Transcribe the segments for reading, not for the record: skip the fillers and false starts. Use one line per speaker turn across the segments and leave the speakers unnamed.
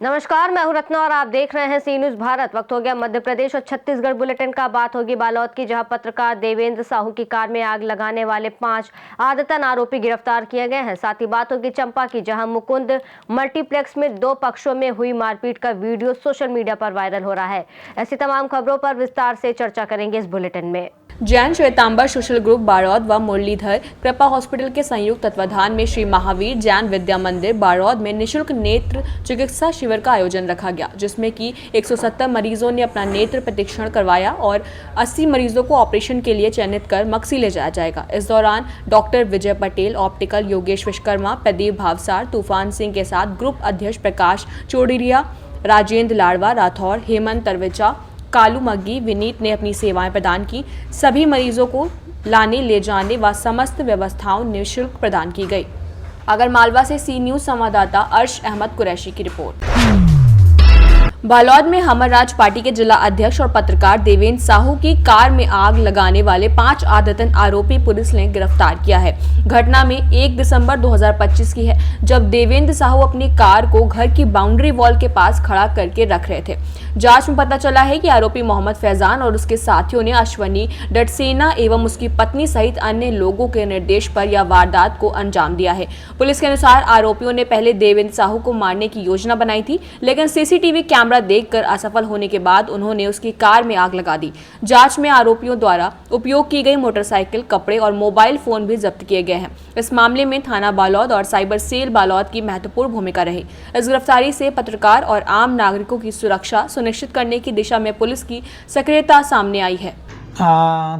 नमस्कार, मैं हूं रत्ना और आप देख रहे हैं सी न्यूज भारत। वक्त हो गया मध्य प्रदेश और छत्तीसगढ़ बुलेटिन का। बात होगी बालोद की, जहां पत्रकार देवेंद्र साहू की कार में आग लगाने वाले 5 आदतन आरोपी गिरफ्तार किए गए हैं। साथ ही बात होगी चंपा की, जहां मुकुंद मल्टीप्लेक्स में 2 पक्षों में हुई मारपीट का वीडियो सोशल मीडिया पर वायरल हो रहा है। ऐसी तमाम खबरों पर विस्तार से चर्चा करेंगे इस बुलेटिन में।
जैन श्वेतांबर सोशल ग्रुप बाड़ौद व मुरलीधर कृपा हॉस्पिटल के संयुक्त तत्वाधान में श्री महावीर जैन विद्या मंदिर बाड़ौद में निःशुल्क नेत्र चिकित्सा शिविर का आयोजन रखा गया, जिसमें कि 170 मरीजों ने अपना नेत्र परीक्षण करवाया और 80 मरीजों को ऑपरेशन के लिए चयनित कर मक्सी ले जाया जाएगा। इस दौरान डॉक्टर विजय पटेल, ऑप्टिकल योगेश विश्वकर्मा, प्रदीप भावसार, तूफान सिंह के साथ ग्रुप अध्यक्ष प्रकाश चौड़रिया, राजेंद्र लाड़वा राठौर, हेमंत तरवेचा, कालू मग्गी, विनीत ने अपनी सेवाएं प्रदान की। सभी मरीजों को लाने ले जाने व समस्त व्यवस्थाओं निःशुल्क प्रदान की गई। आगरमालवा से सी न्यूज संवाददाता अर्श अहमद कुरैशी की रिपोर्ट। बालोद में हमर राज पार्टी के जिला अध्यक्ष और पत्रकार देवेंद्र साहू की कार में आग लगाने वाले 5 आदतन आरोपी पुलिस ने गिरफ्तार किया है। घटना में 1 दिसंबर 2025 की है, जब देवेंद्र साहू अपनी कार को घर की बाउंड्री वॉल के पास खड़ा करके रख रहे थे। जांच में पता चला है कि आरोपी मोहम्मद फैजान और उसके साथियों ने अश्वनी डटसेना एवं उसकी पत्नी सहित अन्य लोगों के निर्देश पर यह वारदात को अंजाम दिया है। पुलिस के अनुसार आरोपियों ने पहले देवेंद्र साहू को मारने की योजना बनाई थी, लेकिन सीसीटीवी कैमरा देखकर असफल होने के बाद उन्होंने उसकी कार में आग लगा दी। जांच में आरोपियों द्वारा उपयोग की गई मोटरसाइकिल, कपड़े और मोबाइल फोन भी जब्त किए गए हैं। इस मामले में थाना बालोद और साइबर सेल बालोद की महत्वपूर्ण भूमिका रही। इस गिरफ्तारी से पत्रकार और आम नागरिकों की सुरक्षा सुनिश्चित करने की दिशा में पुलिस की सक्रियता सामने आई है।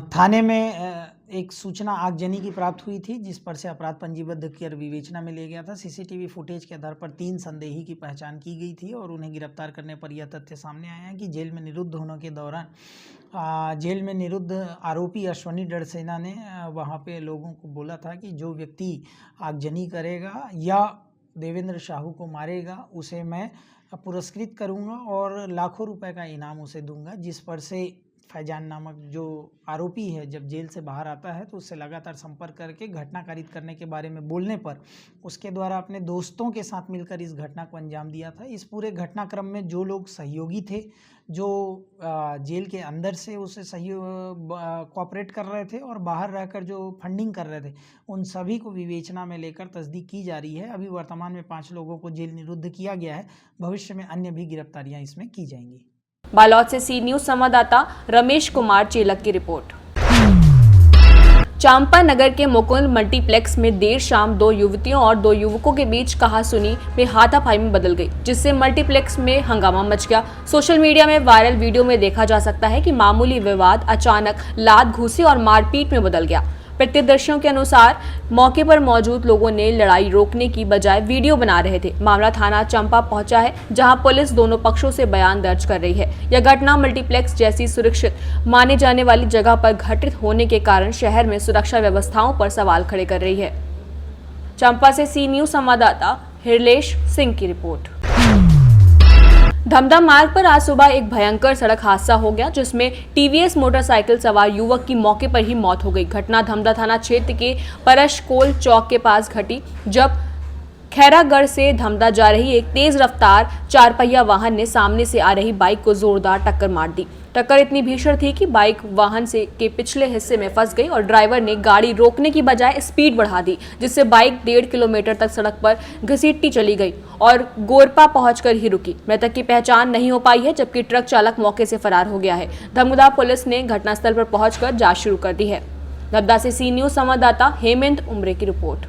थाने में एक सूचना आगजनी की प्राप्त हुई थी, जिस पर से अपराध पंजीबद्ध कर विवेचना में लिया गया था। सीसीटीवी फुटेज के आधार पर 3 संदेही की पहचान की गई थी और उन्हें गिरफ्तार करने पर यह तथ्य सामने आया है कि जेल में निरुद्ध होने के दौरान जेल में निरुद्ध आरोपी अश्वनी डड़सेना ने वहाँ पे लोगों को बोला था कि जो व्यक्ति आगजनी करेगा या देवेंद्र साहू को मारेगा उसे मैं पुरस्कृत करूँगा और लाखों रुपए का इनाम उसे दूंगा। जिस पर से फैजान नामक जो आरोपी है, जब जेल से बाहर आता है तो उससे लगातार संपर्क करके घटना कारित करने के बारे में बोलने पर उसके द्वारा अपने दोस्तों के साथ मिलकर इस घटना को अंजाम दिया था। इस पूरे घटनाक्रम में जो लोग सहयोगी थे, जो जेल के अंदर से उसे कोऑपरेट कर रहे थे और बाहर रहकर जो फंडिंग कर रहे थे, उन सभी को विवेचना में लेकर तस्दीक की जा रही है। अभी वर्तमान में 5 लोगों को जेल निरुद्ध किया गया है। भविष्य में अन्य भी गिरफ्तारियां इसमें की जाएंगी।
बालोद से सी न्यूज संवाददाता रमेश कुमार चेलक की रिपोर्ट। चांपा नगर के मुकुंद मल्टीप्लेक्स में देर शाम 2 युवतियों और 2 युवकों के बीच कहासुनी में हाथापाई में बदल गई, जिससे मल्टीप्लेक्स में हंगामा मच गया। सोशल मीडिया में वायरल वीडियो में देखा जा सकता है कि मामूली विवाद अचानक लात घूंसी और मारपीट में बदल गया। प्रत्यक्षदर्शियों के अनुसार मौके पर मौजूद लोगों ने लड़ाई रोकने की बजाय वीडियो बना रहे थे। मामला थाना चंपा पहुंचा है, जहां पुलिस दोनों पक्षों से बयान दर्ज कर रही है। यह घटना मल्टीप्लेक्स जैसी सुरक्षित माने जाने वाली जगह पर घटित होने के कारण शहर में सुरक्षा व्यवस्थाओं पर सवाल खड़े कर रही है। चंपा से सी न्यूज संवाददाता हिरलेश सिंह की रिपोर्ट। धमधा मार्ग पर आज सुबह एक भयंकर सड़क हादसा हो गया, जिसमें टीवीएस मोटरसाइकिल सवार युवक की मौके पर ही मौत हो गई। घटना धमधा थाना क्षेत्र के परशकोल चौक के पास घटी, जब खैरागढ़ से धमधा जा रही एक तेज रफ्तार 4 पहिया वाहन ने सामने से आ रही बाइक को जोरदार टक्कर मार दी। टक्कर इतनी भीषण थी कि बाइक वाहन से के पिछले हिस्से में फंस गई और ड्राइवर ने गाड़ी रोकने की बजाय स्पीड बढ़ा दी, जिससे बाइक 1.5 किलोमीटर तक सड़क पर घसीटती चली गई और गोरपा पहुंचकर ही रुकी। मृतक की पहचान नहीं हो पाई है, जबकि ट्रक चालक मौके से फरार हो गया है। धमधा पुलिस ने घटनास्थल पर पहुंचकर जांच शुरू कर दी है। धमधा से सी न्यूज संवाददाता हेमंत उमरे की रिपोर्ट।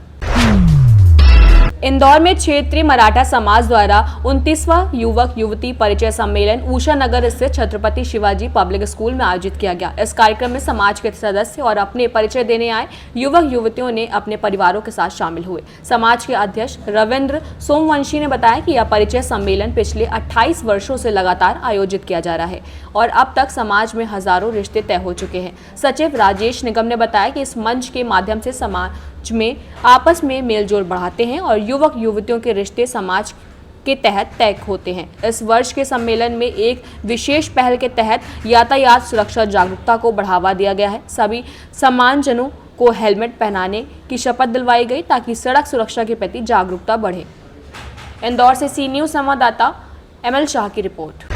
इंदौर में क्षेत्रीय मराठा समाज द्वारा 29वां युवक युवती परिचय सम्मेलन ऊषा नगर स्थित छत्रपति शिवाजी पब्लिक स्कूल में आयोजित किया गया। इस कार्यक्रम में समाज के सदस्य और अपने परिचय देने आए युवक युवतियों ने अपने परिवारों के साथ शामिल हुए। समाज के अध्यक्ष रविंद्र सोमवंशी ने बताया कि यह परिचय सम्मेलन पिछले 28 वर्षों से लगातार आयोजित किया जा रहा है और अब तक समाज में हजारों रिश्ते तय हो चुके हैं। सचिव राजेश निगम ने बताया कि इस मंच के माध्यम से समाज में आपस में मेलजोल बढ़ाते हैं और युवक युवतियों के रिश्ते समाज के तहत तय होते हैं। इस वर्ष के सम्मेलन में एक विशेष पहल के तहत यातायात सुरक्षा जागरूकता को बढ़ावा दिया गया है। सभी सम्मानजनों को हेलमेट पहनाने की शपथ दिलवाई गई ताकि सड़क सुरक्षा के प्रति जागरूकता बढ़े। इंदौर से सी न्यूज़ संवाददाता एमएल शाह की रिपोर्ट।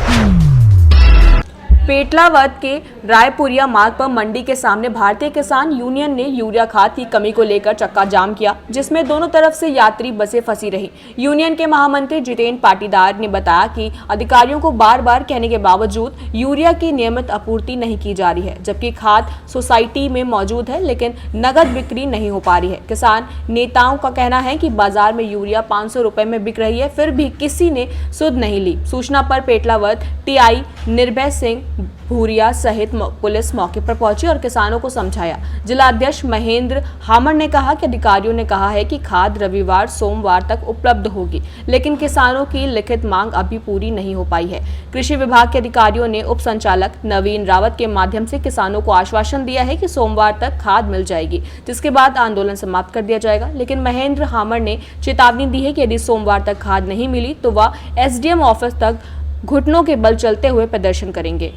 पेटलावद के रायपुरिया मार्ग पर मंडी के सामने भारतीय किसान यूनियन ने यूरिया खाद की कमी को लेकर चक्का जाम किया, जिसमें दोनों तरफ से यात्री बसें फंसी रही। यूनियन के महामंत्री जितेंद्र पाटीदार ने बताया कि अधिकारियों को बार बार कहने के बावजूद यूरिया की नियमित आपूर्ति नहीं की जा रही है, जबकि खाद सोसाइटी में मौजूद है लेकिन नगद बिक्री नहीं हो पा रही है। किसान नेताओं का कहना है कि बाजार में यूरिया 500 रुपए में बिक रही है, फिर भी किसी ने सुध नहीं ली। सूचना पर पेटलावद टीआई निर्भय सिंह भूरिया सहित पुलिस मौके पर पहुंची और किसानों को समझाया। जिला अध्यक्ष महेंद्र हामर ने कहा कि अधिकारियों ने कहा है कि खाद रविवार सोमवार तक उपलब्ध होगी, लेकिन किसानों की लिखित मांग अभी पूरी नहीं हो पाई है। कृषि विभाग के अधिकारियों ने उप संचालक नवीन रावत के माध्यम से किसानों को आश्वासन दिया है कि सोमवार तक खाद मिल जाएगी, जिसके बाद आंदोलन समाप्त कर दिया जाएगा। लेकिन महेंद्र हामर ने चेतावनी दी है कि यदि सोमवार तक खाद नहीं मिली तो वह एसडीएम ऑफिस तक घुटनों के बल चलते हुए प्रदर्शन करेंगे।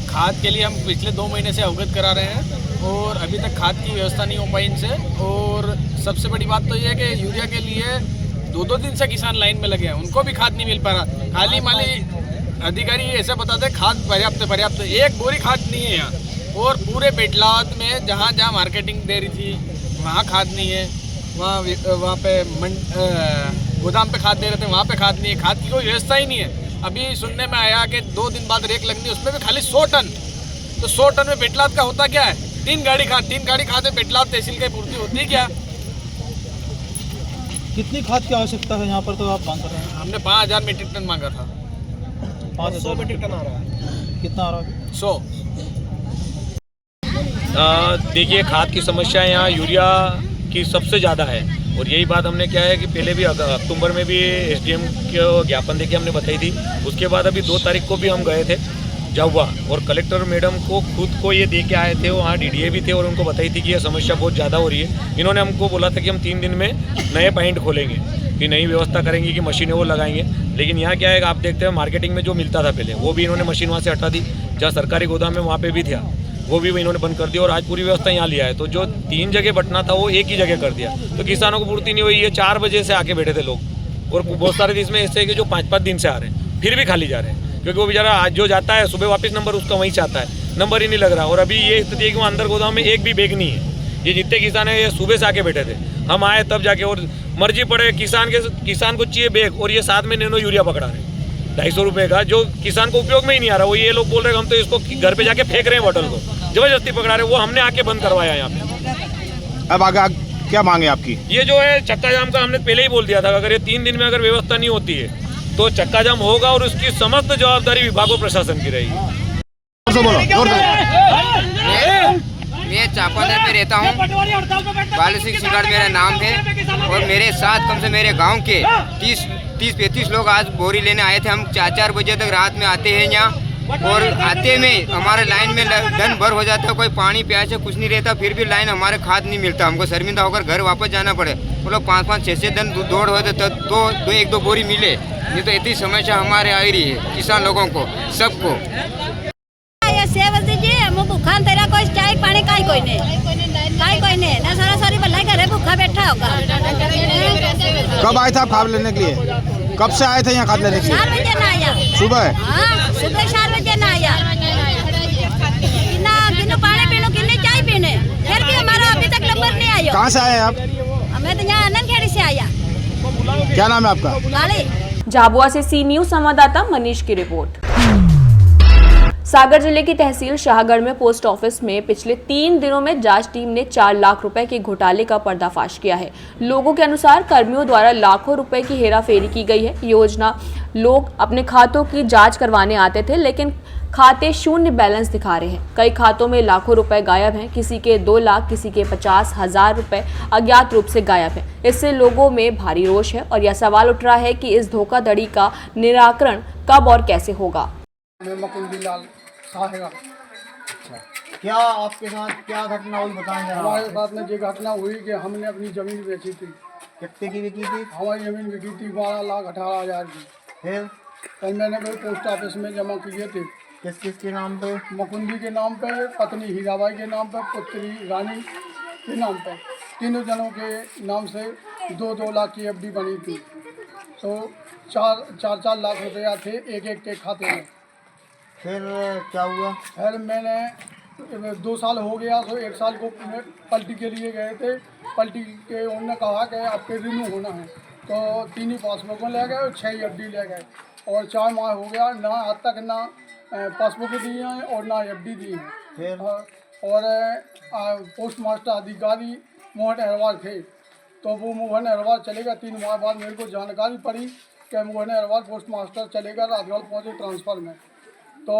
खाद के लिए हम पिछले 2 महीने से अवगत करा रहे हैं और अभी तक खाद की व्यवस्था नहीं हो पाई इनसे। और सबसे बड़ी बात तो ये है कि यूरिया के लिए 2-2 दिन से किसान लाइन में लगे हैं, उनको भी खाद नहीं मिल पा रहा। खाली माली अधिकारी ऐसे बताते हैं खाद पर्याप्त, एक बोरी खाद नहीं है यहाँ। और पूरे पेटलावद में जहाँ जहाँ मार्केटिंग दे रही थी वहाँ खाद नहीं है, वहाँ पे गोदाम पे खाद दे रहे थे वहाँ पे खाद नहीं है। खाद की कोई व्यवस्था ही नहीं है। अभी सुनने में आया कि 2 दिन बाद रेक लगनी, उसमें भी खाली 100 टन। तो 100 टन में पेटलावद का होता क्या है? 3 गाड़ी खाद में पेटलावद तहसील की पूर्ति होती क्या?
कितनी खाद की आवश्यकता है यहाँ पर तो आप मांग रहे हैं?
हमने 5000 मीट्रिक टन मांगा था।
500 मीट्रिक टन आ रहा है। कितना आ रहा है?
100।
देखिए, खाद की समस्या यहाँ यूरिया की सबसे ज़्यादा है और यही बात हमने क्या है कि पहले भी अक्टूबर में भी एसडीएम को ज्ञापन देके हमने बताई थी। उसके बाद अभी 2 तारीख को भी हम गए थे जावा और कलेक्टर मैडम को खुद को ये दे के आए थे, वहाँ डीडीए भी थे और उनको बताई थी कि यह समस्या बहुत ज़्यादा हो रही है। इन्होंने हमको बोला था कि हम 3 दिन में नए पॉइंट खोलेंगे, कि नई व्यवस्था करेंगे, कि मशीनें वो लगाएंगे। लेकिन यहाँ क्या है, आप देखते हैं मार्केटिंग में जो मिलता था पहले वो भी इन्होंने मशीन वहाँ से हटा दी। जहाँ सरकारी गोदाम में वहाँ पर भी था वो भी इन्होंने बंद कर दिया और आज पूरी व्यवस्था यहाँ लिया है। तो जो 3 जगह बंटना था वो एक ही जगह कर दिया, तो किसानों को पूर्ति नहीं हुई। ये 4 बजे से आके बैठे थे लोग और बहुत सारे इसमें ऐसे है कि जो 5-5 दिन से आ रहे हैं फिर भी खाली जा रहे हैं, क्योंकि वो बेचारा आज जो जाता है सुबह वापस नंबर उसका वहीं से आता है, नंबर ही नहीं लग रहा। और अभी ये स्थिति है कि वहाँ अंदर गोदाम में एक भी बैग नहीं है। ये जितने किसान है ये सुबह से आके बैठे थे, हम आए तब जाके और मर्जी पड़े किसान को चाहिए बैग और ये साथ में नैनो यूरिया पकड़ा रहे 250 रुपये का, जो किसान को उपयोग में ही नहीं आ रहा। वो ये लोग बोल रहे हैं हम तो इसको घर पे जाके फेंक रहे हैं बोतल को, जबरदस्ती पकड़ा रहे हैं। वो हमने आके बंद करवाया यहाँ पे।
अब आगे क्या मांगे आपकी?
ये जो है चक्का जाम का हमने पहले ही बोल दिया था, अगर ये 3 दिन में अगर व्यवस्था नहीं होती है तो चक्का जाम होगा और उसकी समस्त जवाबदारी विभाग और प्रशासन की रहेगी।
मैं चापानेर में रहता हूँ, बाल सिंह शिकार मेरा नाम है और मेरे साथ कम से मेरे गांव के 30-35 लोग आज बोरी लेने आए थे। हम 4-4 बजे तक रात में आते हैं यहाँ और आते में हमारे लाइन में दिन भर हो जाता है, कोई पानी प्यास कुछ नहीं रहता, फिर भी लाइन हमारे खाद नहीं मिलता। हमको शर्मिंदा होकर घर वापस जाना पड़े। वो लोग 5-5, 6-6 दिन दौड़ होते तो 1-2 बोरी मिले, नहीं तो इतनी समस्या हमारे आ रही है किसान लोगों को सबको।
सेवा दीजिए, हम भूखा तेरा कोई चाय पानी काई कोई नहीं ना, सारा सारी भलाई घरे भूखा बैठा होगा।
कब आए थे आप खाद लेने के लिए? कब से आए थे यहाँ खाद लेने के लिए?
4 बजे ना आया।
सुबह?
हाँ, सुबह 4 बजे ना आया। किन्नो पानी पीनो, किन्ने चाय पीने, फिर भी हमारा अभी तक नंबर नहीं आया।
कहाँ से आए आप?
हमें तो यहाँ आनंदखेड़ी से आया।
क्या नाम है आपका?
लाली।
झाबुआ से सी न्यूज़ संवाददाता मनीष की रिपोर्ट। सागर जिले की तहसील शाहगढ़ में पोस्ट ऑफिस में पिछले 3 दिनों में जांच टीम ने 4 लाख रुपए के घोटाले का पर्दाफाश किया है। लोगों के अनुसार कर्मियों द्वारा लाखों रुपए की हेराफेरी की गई है। योजना लोग अपने खातों की जांच करवाने आते थे, लेकिन खाते शून्य बैलेंस दिखा रहे हैं। कई खातों में लाखों रुपए गायब हैं, किसी के 2 लाख, किसी के 50,000 रुपए अज्ञात रूप से गायब हैं। इससे लोगों में भारी रोष है और यह सवाल उठ रहा है कि इस धोखाधड़ी का निराकरण कब और कैसे होगा।
क्या आपके साथ क्या घटना हुई बताएं जरा।
हमारे साथ में ये घटना हुई कि हमने अपनी जमीन बेची थी
कितने की बिकी थी?
हमारी ज़मीन बिकी थी 12,18,000 की।
फिर
कल मैंने कोई पोस्ट ऑफिस में जमा किए थे।
किस किस के नाम पे?
मुकुंदी के नाम पे, पत्नी हीराबाई के नाम पे, पुत्री रानी के नाम पे, तीनों जनों के नाम से 2-2 लाख की एफडी बनी थी। तो 4 लाख रुपया थे एक एक के खाते में।
फिर क्या हुआ?
फिर मैंने 2 साल हो गया, तो 1 साल को पलटी के लिए गए थे। पलटी के उन्होंने कहा कि आपके रिन्यू होना है, तो 3 ही पासबुक ले गए और 6 एफडी ले गए, और 4 माह हो गया ना आज तक ना पासबुक दिए हैं और ना एफडी दी है।
फिर
और पोस्ट मास्टर अधिकारी मोहन अहरवाल थे, तो वो मोहन अहरवाल चलेगा। 3 माह बाद मेरे को जानकारी पड़ी कि मोहन अहरवाल पोस्ट मास्टर चलेगा, राजगढ़ पहुँचे ट्रांसफ़र में। तो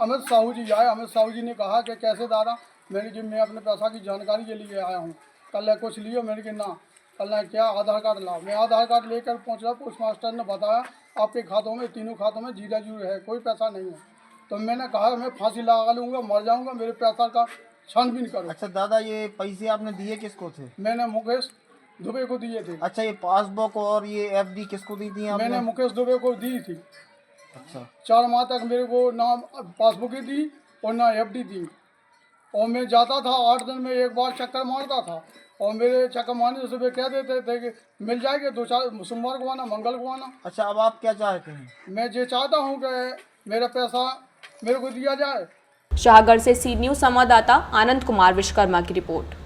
अमित साहू जी आए। अमित साहू जी ने कहा कि कैसे दादा? मैंने कि मैं अपने पैसा की जानकारी के लिए आया हूँ। कल कुछ लियो? मैंने कि ना। कल क्या आधार कार्ड लाओ? मैं आधार कार्ड लेकर पहुँचा। पोस्ट मास्टर ने बताया आपके खातों में, तीनों खातों में 0 है, कोई पैसा नहीं है। तो मैंने कहा मैं फांसी लगा लूँगा, मर जाऊँगा, मेरे पैसा का छानबीन करो।
अच्छा दादा, ये पैसे आपने दिए किसको थे?
मैंने मुकेश दुबे को दिए थे।
अच्छा, ये पासबुक और ये एफडी किसको दी थी आपने?
मैंने मुकेश दुबे को दी थी।
अच्छा,
4 माह तक मेरे को ना पासबुक दी और ना एफडी दी। और मैं जाता था 8 दिन में एक बार चक्कर मारता था, और मेरे चक्कर मारने से वे कह देते थे कि मिल जाएंगे 2-4 सोमवार को आना, मंगल को आना।
अच्छा, अब आप क्या चाहते हैं?
मैं ये चाहता हूँ कि मेरा पैसा मेरे को दिया जाए।
शाहगढ़ से सी न्यूज संवाददाता आनंद कुमार विश्वकर्मा की रिपोर्ट।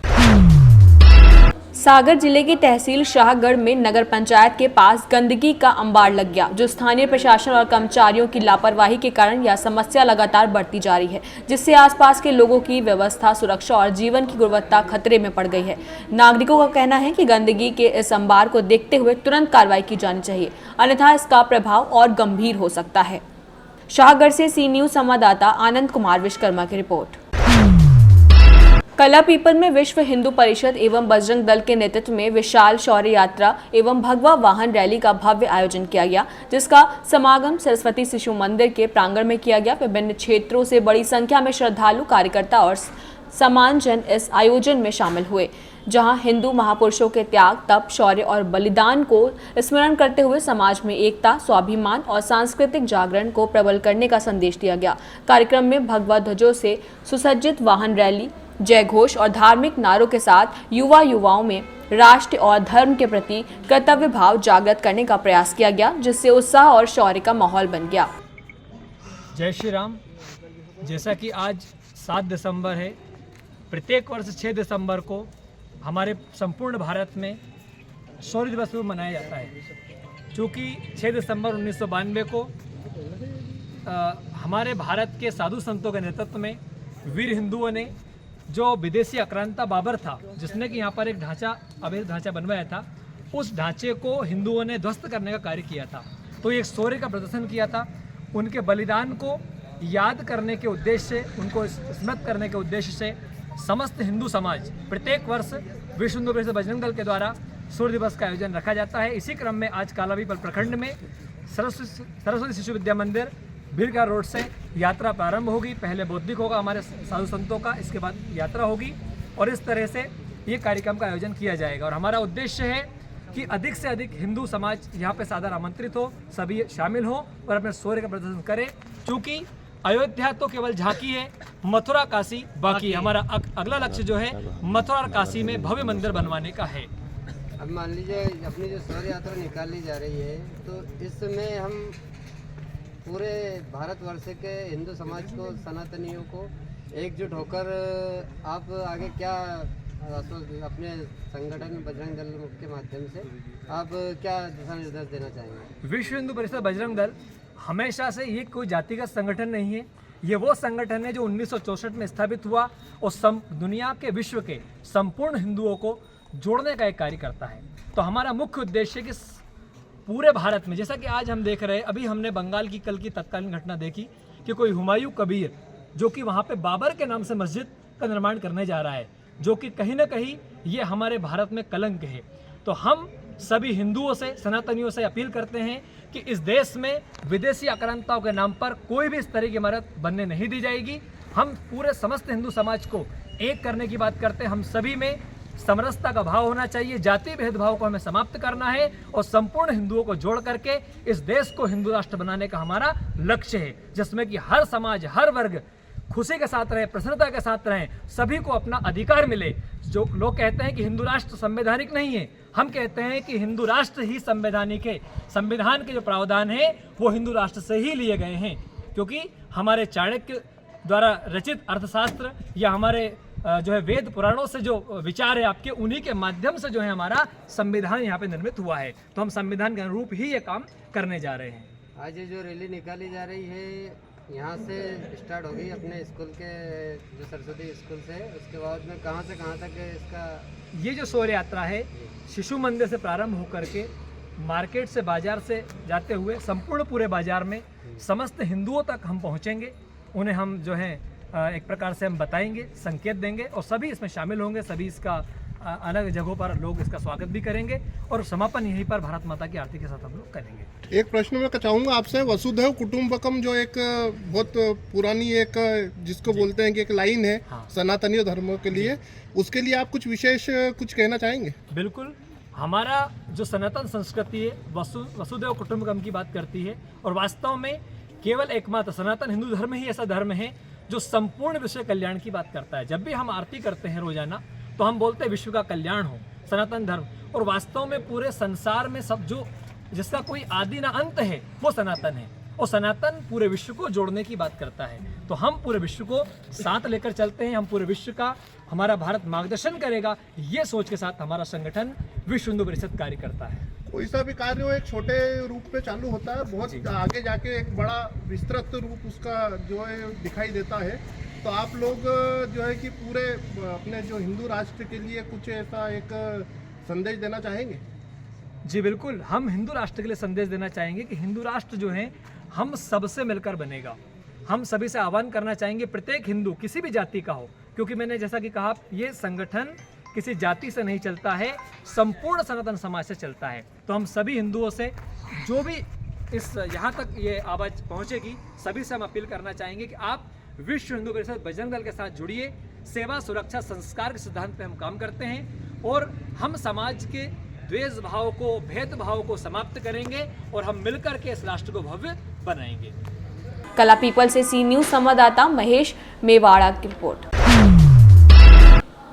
सागर जिले की तहसील शाहगढ़ में नगर पंचायत के पास गंदगी का अंबार लग गया, जो स्थानीय प्रशासन और कर्मचारियों की लापरवाही के कारण यह समस्या लगातार बढ़ती जा रही है, जिससे आसपास के लोगों की व्यवस्था, सुरक्षा और जीवन की गुणवत्ता खतरे में पड़ गई है। नागरिकों का कहना है कि गंदगी के इस अंबार को देखते हुए तुरंत कार्रवाई की जानी चाहिए, अन्यथा इसका प्रभाव और गंभीर हो सकता है। शाहगढ़ से सी न्यूज संवाददाता आनंद कुमार विश्वकर्मा की रिपोर्ट। कला पीपल में विश्व हिंदू परिषद एवं बजरंग दल के नेतृत्व में विशाल शौर्य यात्रा एवं भगवा वाहन रैली का भव्य आयोजन किया गया, जिसका समागम सरस्वती शिशु मंदिर के प्रांगण में किया गया। विभिन्न क्षेत्रों से बड़ी संख्या में श्रद्धालु, कार्यकर्ता और सामान्य जन इस आयोजन में शामिल हुए, जहां हिंदू महापुरुषों के त्याग, तप, शौर्य और बलिदान को स्मरण करते हुए समाज में एकता, स्वाभिमान और सांस्कृतिक जागरण को प्रबल करने का संदेश दिया गया। कार्यक्रम में भगवा ध्वजों से सुसज्जित वाहन रैली, जय घोष और धार्मिक नारों के साथ युवाओं में राष्ट्र और धर्म के प्रति कर्तव्य भाव जागृत करने का प्रयास किया गया, जिससे उत्साह और शौर्य का माहौल बन गया।
जय श्री राम। जैसा कि आज 7 दिसंबर है, प्रत्येक वर्ष 6 दिसंबर को हमारे संपूर्ण भारत में शौर्य दिवस मनाया जाता है। चूँकि 6 दिसंबर 1992 को हमारे भारत के साधु संतों के नेतृत्व में वीर हिंदुओं ने जो विदेशी आक्रांता बाबर था, जिसने कि यहाँ पर एक अवैध ढांचा बनवाया था, उस ढांचे को हिंदुओं ने ध्वस्त करने का कार्य किया था। तो एक शौर्य का प्रदर्शन किया था। उनके बलिदान को याद करने के उद्देश्य से, उनको स्मृत करने के उद्देश्य से समस्त हिंदू समाज प्रत्येक वर्ष विश्व हिंदू परिषद बजरंग दल के द्वारा शौर्य दिवस का आयोजन रखा जाता है। इसी क्रम में आज कालापीपल प्रखंड में सरस्वती शिशु विद्या मंदिर भीरका रोड से यात्रा प्रारंभ होगी। पहले बौद्धिक होगा हमारे साधु संतों का, इसके बाद यात्रा होगी, और इस तरह से ये कार्यक्रम का आयोजन किया जाएगा। और हमारा उद्देश्य है कि अधिक से अधिक हिंदू समाज यहाँ पे सादर आमंत्रित हो, सभी शामिल हो और अपने शौर्य का प्रदर्शन करें। चूँकि अयोध्या तो केवल झांकी है, मथुरा काशी बाकी। हमारा अगला लक्ष्य जो है मथुरा और काशी में भव्य मंदिर बनवाने का है।
अब मान लीजिए अपनी जो शौर्य यात्रा निकाली जा रही है, तो इसमें हम पूरे भारतवर्ष के हिंदू समाज को, सनातनियों को एकजुट होकर आप आगे क्या अपने संगठन बजरंग दल के माध्यम से आप क्या दिशा निर्देश देना चाहेंगे?
विश्व हिंदू परिषद बजरंग दल हमेशा से ये कोई जातिगत संगठन नहीं है। ये वो संगठन है जो 1964 में स्थापित हुआ और दुनिया के, विश्व के संपूर्ण हिंदुओं को जोड़ने का एक कार्य करता है। तो हमारा मुख्य उद्देश्य है कि पूरे भारत में, जैसा कि आज हम देख रहे हैं, अभी हमने बंगाल की कल की तत्कालीन घटना देखी कि कोई हुमायूं कबीर जो कि वहाँ पे बाबर के नाम से मस्जिद का निर्माण करने जा रहा है, जो कि कहीं ना कहीं ये हमारे भारत में कलंक है। तो हम सभी हिंदुओं से, सनातनियों से अपील करते हैं कि इस देश में विदेशी आक्रांताओं के नाम पर कोई भी इस तरह की इमारत बनने नहीं दी जाएगी। हम पूरे समस्त हिंदू समाज को एक करने की बात करते हैं। हम सभी में समरसता का भाव होना चाहिए, जाति भेदभाव को हमें समाप्त करना है और संपूर्ण हिंदुओं को जोड़ करके इस देश को हिंदू राष्ट्र बनाने का हमारा लक्ष्य है, जिसमें कि हर समाज, हर वर्ग खुशी के साथ रहे, प्रसन्नता के साथ रहें, सभी को अपना अधिकार मिले। जो लोग कहते हैं कि हिंदू राष्ट्र संवैधानिक नहीं है, हम कहते हैं कि हिंदू राष्ट्र ही संवैधानिक है। संविधान के जो प्रावधान है वो हिंदू राष्ट्र से ही लिए गए हैं, क्योंकि हमारे चाणक्य द्वारा रचित अर्थशास्त्र या हमारे जो है वेद पुराणों से जो विचार है आपके, उन्हीं के माध्यम से जो है हमारा संविधान यहाँ पे निर्मित हुआ है। तो हम संविधान के अनुरूप ही ये काम करने जा रहे हैं।
आज ये जो रैली निकाली जा रही है यहाँ से स्टार्ट होगी अपने स्कूल के जो सरस्वती स्कूल से, उसके बाद में कहाँ से कहाँ तक इसका
ये जो शौर्य यात्रा है शिशु मंदिर से प्रारंभ होकर के मार्केट से, बाजार से जाते हुए संपूर्ण पूरे बाजार में समस्त हिंदुओं तक हम पहुँचेंगे। उन्हें हम जो है एक प्रकार से हम बताएंगे, संकेत देंगे और सभी इसमें शामिल होंगे। सभी इसका अलग जगहों पर लोग इसका स्वागत भी करेंगे और समापन यहीं पर भारत माता की आरती के साथ हम लोग करेंगे।
एक प्रश्न मैं चाहूँगा आपसे, वसुधैव कुटुंबकम जो एक बहुत पुरानी एक जिसको बोलते हैं कि एक लाइन है सनातनी धर्म के लिए, उसके लिए आप कुछ विशेष कुछ कहना चाहेंगे?
बिल्कुल, हमारा जो सनातन संस्कृति है वसुधैव कुटुंबकम की बात करती है और वास्तव में केवल एकमात्र सनातन हिंदू धर्म ही ऐसा धर्म है जो संपूर्ण विश्व कल्याण की बात करता है। जब भी हम आरती करते हैं रोजाना तो हम बोलते हैं विश्व का कल्याण हो, सनातन धर्म। और वास्तव में पूरे संसार में सब जो जिसका कोई आदि ना अंत है वो सनातन है और सनातन पूरे विश्व को जोड़ने की बात करता है। तो हम पूरे विश्व को साथ लेकर चलते हैं, हम पूरे विश्व का हमारा भारत मार्गदर्शन करेगा, ये सोच के साथ हमारा संगठन विश्व हिंदू परिषद कार्य करता है।
कोई सा भी कार्य हो एक छोटे रूप में चालू होता है, बहुत आगे जाके एक बड़ा विस्तृत रूप उसका जो है दिखाई देता है। तो आप लोग जो है कि पूरे अपने जो हिंदू राष्ट्र के लिए कुछ ऐसा एक संदेश देना चाहेंगे?
जी बिल्कुल, हम हिंदू राष्ट्र के लिए संदेश देना चाहेंगे कि हिंदू राष्ट्र जो है हम सबसे मिलकर बनेगा। हम सभी से आह्वान करना चाहेंगे, प्रत्येक हिंदू किसी भी जाति का हो, क्योंकि मैंने जैसा कि कहा ये संगठन किसी जाति से नहीं चलता है, संपूर्ण सनातन समाज से चलता है। तो हम सभी हिंदुओं से जो भी इस यहाँ तक ये आवाज़ पहुँचेगी, सभी से हम अपील करना चाहेंगे कि आप विश्व हिंदू परिषद बजरंग दल के साथ जुड़िए। सेवा, सुरक्षा, संस्कार के सिद्धांत पे हम काम करते हैं और हम समाज के द्वेष भाव को, भेदभाव को समाप्त करेंगे और हम मिलकर के इस राष्ट्र को भव्य बनाएंगे।
कला पीपल से सी न्यूज़ संवाददाता महेश मेवाड़ा की रिपोर्ट।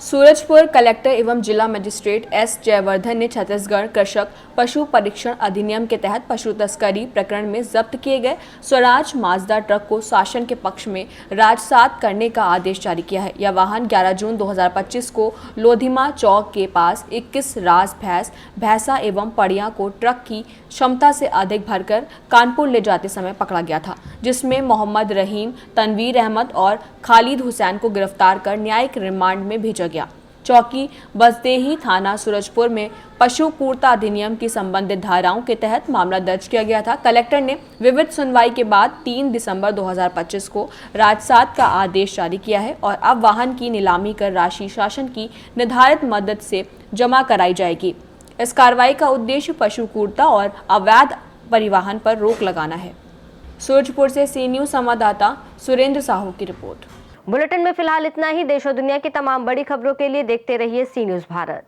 सूरजपुर कलेक्टर एवं जिला मजिस्ट्रेट एस जयवर्धन ने छत्तीसगढ़ कृषक पशु परीक्षण अधिनियम के तहत पशु तस्करी प्रकरण में जब्त किए गए स्वराज माजदा ट्रक को शासन के पक्ष में राजसात करने का आदेश जारी किया है। यह वाहन 11 जून 2025 को लोधिमा चौक के पास 21 रास भैंसा एवं पड़िया को ट्रक की क्षमता से अधिक भरकर कानपुर ले जाते समय पकड़ा गया था, जिसमें मोहम्मद रहीम, तनवीर अहमद और खालिद हुसैन को गिरफ्तार कर न्यायिक रिमांड में भेजा गया। चौकी बसदेही थाना सूरजपुर में पशु पूर्ता अधिनियम की संबंधित धाराओं के तहत मामला दर्ज किया गया था। कलेक्टर ने विविध सुनवाई के बाद 3 दिसंबर 2025 को राजसात का आदेश जारी किया है और अब वाहन की नीलामी कर राशि शासन की निर्धारित मदद से जमा कराई जाएगी। इस कार्रवाई का उद्देश्य पशु पूर्ता और अवैध परिवहन पर रोक लगाना है। सूरजपुर से सी न्यूज़ संवाददाता सुरेंद्र साहू की रिपोर्ट।
बुलेटिन में फिलहाल इतना ही। देश और दुनिया की तमाम बड़ी खबरों के लिए देखते रहिए सी न्यूज़ भारत।